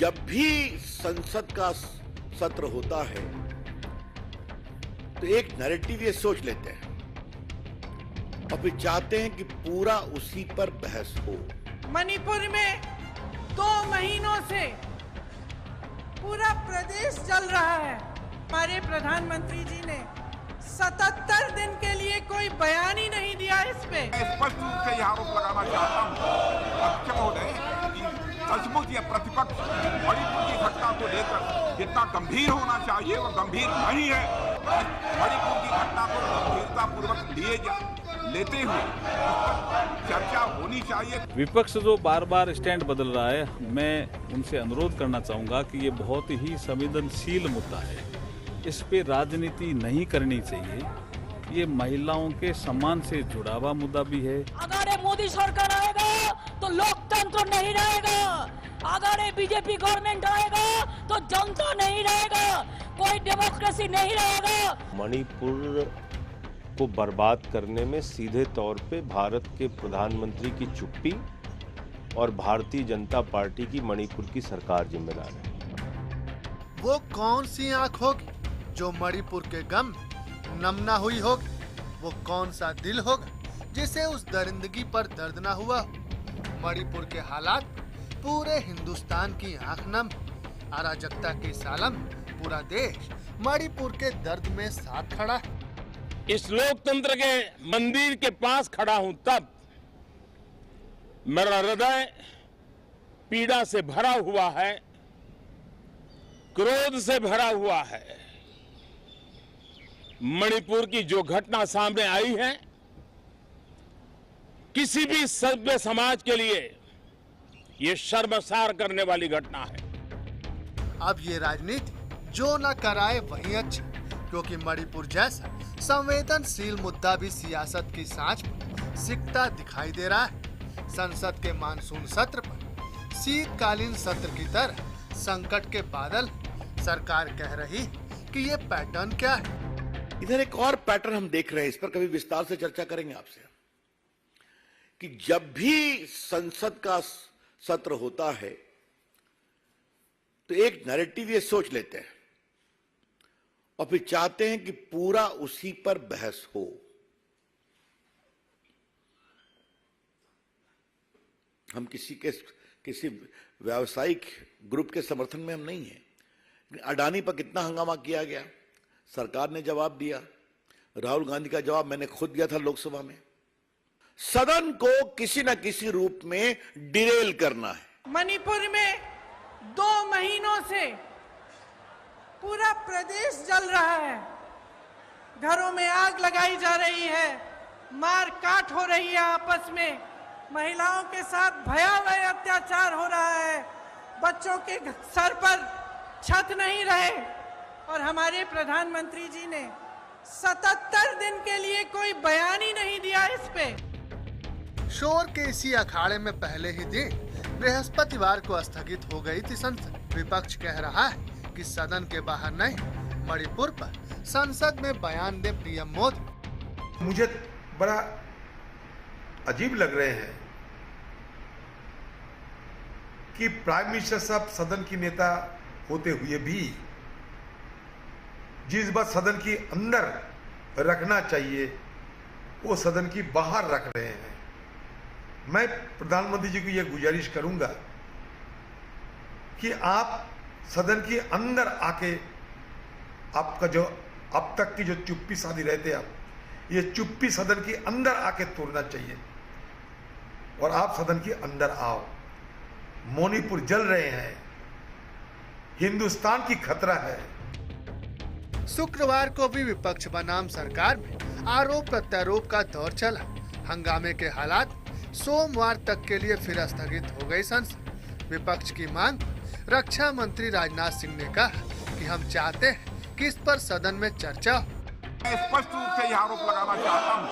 जब भी संसद का सत्र होता है तो एक नैरेटिव ये सोच लेते हैं और फिर चाहते हैं कि पूरा उसी पर बहस हो। मणिपुर में 2 महीनों से पूरा प्रदेश जल रहा है। हमारे प्रधानमंत्री जी ने 77 दिन के लिए कोई बयान ही नहीं दिया इस पे। स्पष्ट रूप से यह आरोप लगाना चाहता हूँ अध्यक्ष महोदय कि सचमुच यह प्रतिपक्ष मणिपुर की घटना को लेकर जितना गंभीर होना चाहिए वो गंभीर नहीं है। मणिपुर की घटना को गंभीरता पूर्वक लेते हुए चर्चा होनी चाहिए। विपक्ष जो बार बार स्टैंड बदल रहा है, मैं उनसे अनुरोध करना चाहूंगा कि ये बहुत ही संवेदनशील मुद्दा है, इस पे राजनीति नहीं करनी चाहिए। ये महिलाओं के सम्मान से जुड़ा हुआ मुद्दा भी है। अगर मोदी सरकार आएगा तो लोकतंत्र नहीं रहेगा, अगर बीजेपी गवर्नमेंट आएगा तो जनता नहीं रहेगा, कोई डेमोक्रेसी नहीं रहेगा। मणिपुर को बर्बाद करने में सीधे तौर पे भारत के प्रधानमंत्री की चुप्पी और भारतीय जनता पार्टी की मणिपुर की सरकार जिम्मेदार है। वो कौन सी आंख होगी जो मणिपुर के गम नम ना हुई होगी? वो कौन सा दिल होगा जिसे उस दरिंदगी पर दर्द ना हुआ? मणिपुर के हालात पूरे हिंदुस्तान की आंख नम। अराजकता के सालम पूरा देश मणिपुर के दर्द में साथ खड़ा है। इस लोकतंत्र के मंदिर के पास खड़ा हूं तब मेरा हृदय पीड़ा से भरा हुआ है, क्रोध से भरा हुआ है। मणिपुर की जो घटना सामने आई है, किसी भी सभ्य समाज के लिए ये शर्मसार करने वाली घटना है। अब ये राजनीति जो न कराए वही अच्छा, क्योंकि मणिपुर जैसा संवेदनशील मुद्दा भी सियासत की सांच में सिकता दिखाई दे रहा है। संसद के मानसून सत्र पर शीतकालीन सत्र की तरह संकट के बादल। सरकार कह रही कि ये पैटर्न क्या है? इधर एक और पैटर्न हम देख रहे हैं, इस पर कभी विस्तार से चर्चा करेंगे आपसे, कि जब भी संसद का सत्र होता है तो एक नैरेटिव ये सोच लेते हैं और फिर चाहते हैं कि पूरा उसी पर बहस हो। हम किसी व्यावसायिक ग्रुप के समर्थन में हम नहीं हैं। अडानी पर कितना हंगामा किया गया, सरकार ने जवाब दिया। राहुल गांधी का जवाब मैंने खुद दिया था लोकसभा में। सदन को किसी न किसी रूप में डिरेल करना है। मणिपुर में 2 महीनों से पूरा प्रदेश जल रहा है। घरों में आग लगाई जा रही है, मार काट हो रही है आपस में, महिलाओं के साथ भयावह अत्याचार हो रहा है, बच्चों के सर पर छत नहीं रहे और हमारे प्रधानमंत्री जी ने 77 दिन के लिए कोई बयान ही नहीं दिया इस पे। शोर के इसी अखाड़े में पहले ही दिन बृहस्पतिवार को स्थगित हो गई थी संसद। विपक्ष कह रहा है कि सदन के बाहर नहीं, मणिपुर पर संसद में बयान दे पीएम मोदी। मुझे बड़ा अजीब लग रहे हैं कि प्राइम मिनिस्टर साहब सदन की नेता होते हुए भी जिस बात सदन की अंदर रखना चाहिए वो सदन की बाहर रख रहे हैं। मैं प्रधानमंत्री जी को यह गुजारिश करूंगा कि आप सदन के अंदर आके आपका जो अब तक की जो चुप्पी साधी रहते आप, ये चुप्पी सदन के अंदर आके तोड़ना चाहिए और आप सदन के अंदर आओ। मणिपुर जल रहे हैं, हिंदुस्तान की खतरा है। शुक्रवार को भी विपक्ष बनाम सरकार में आरोप प्रत्यारोप का दौर चला। हंगामे के हालात सोमवार तक के लिए फिर स्थगित हो गई संसद। विपक्ष की मांग रक्षा मंत्री राजनाथ सिंह ने कहा कि हम चाहते हैं कि इस पर सदन में चर्चा हो। स्पष्ट रूप से यह आरोप लगाना चाहता हूँ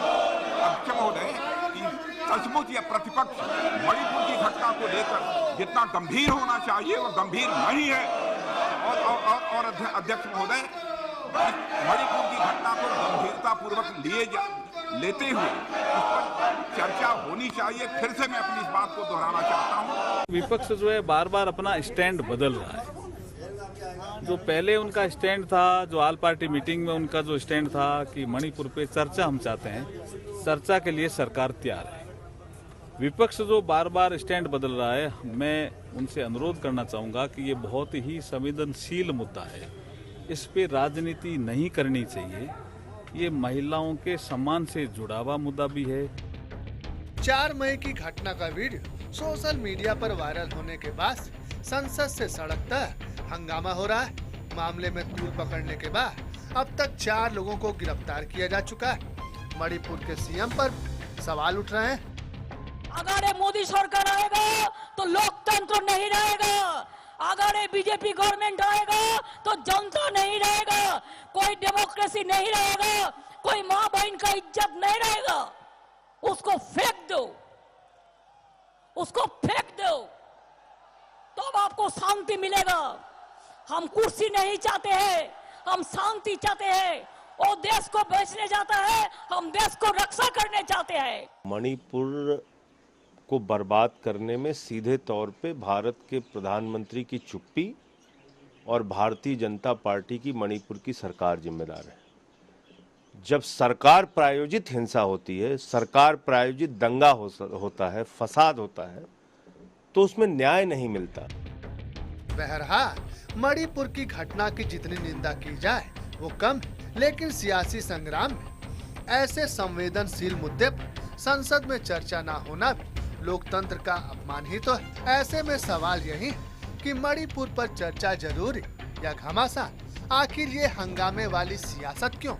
अध्यक्ष महोदय कि सचमुच यह प्रतिपक्ष मणिपुर की घटना को लेकर जितना गंभीर होना चाहिए वो गंभीर नहीं है। और अध्यक्ष महोदय मणिपुर की घटना को गंभीरता पूर्वक लेते हुए उस पर चर्चा होनी चाहिए। फिर से मैं अपनी इस बात को दोहराना चाहता हूँ। विपक्ष जो है बार बार अपना स्टैंड बदल रहा है। जो पहले उनका स्टैंड था, जो ऑल पार्टी मीटिंग में उनका जो स्टैंड था कि मणिपुर पे चर्चा हम चाहते हैं, चर्चा के लिए सरकार तैयार है। विपक्ष जो बार बार स्टैंड बदल रहा है, मैं उनसे अनुरोध करना चाहूँगा कि ये बहुत ही संवेदनशील मुद्दा है, इस पे राजनीति नहीं करनी चाहिए। ये महिलाओं के सम्मान से जुड़ा हुआ मुद्दा भी है। 4 मई की घटना का वीडियो सोशल मीडिया पर वायरल होने के बाद संसद से सड़क तक हंगामा हो रहा है। मामले में तूल पकड़ने के बाद अब तक 4 लोगों को गिरफ्तार किया जा चुका है। मणिपुर के सीएम पर सवाल उठ रहे हैं। अगर ये मोदी सरकार आएगा तो लोकतंत्र नहीं रहेगा, अगर ये बीजेपी गवर्नमेंट आएगा तो जनता नहीं रहेगा, कोई डेमोक्रेसी नहीं रहेगा, कोई माँ बहन का इज्जत नहीं रहेगा। उसको फेंक दो, उसको फेंक दो, तो अब आपको शांति मिलेगा। हम कुर्सी नहीं चाहते हैं, हम शांति चाहते हैं। वो देश को बेचने जाता है, हम देश को रक्षा करने चाहते हैं। मणिपुर को बर्बाद करने में सीधे तौर पे भारत के प्रधानमंत्री की चुप्पी और भारतीय जनता पार्टी की मणिपुर की सरकार जिम्मेदार है। जब सरकार प्रायोजित हिंसा होती है, सरकार प्रायोजित दंगा होता है, फसाद होता है, तो उसमें न्याय नहीं मिलता। बहरहाल मणिपुर की घटना की जितनी निंदा की जाए वो कम है, लेकिन सियासी संग्राम में ऐसे संवेदनशील मुद्दे पर संसद में चर्चा न होना भी लोकतंत्र का अपमान ही तो है। ऐसे में सवाल यही है कि मणिपुर पर चर्चा जरूरी या घमासान, आखिर ये हंगामे वाली सियासत क्यों?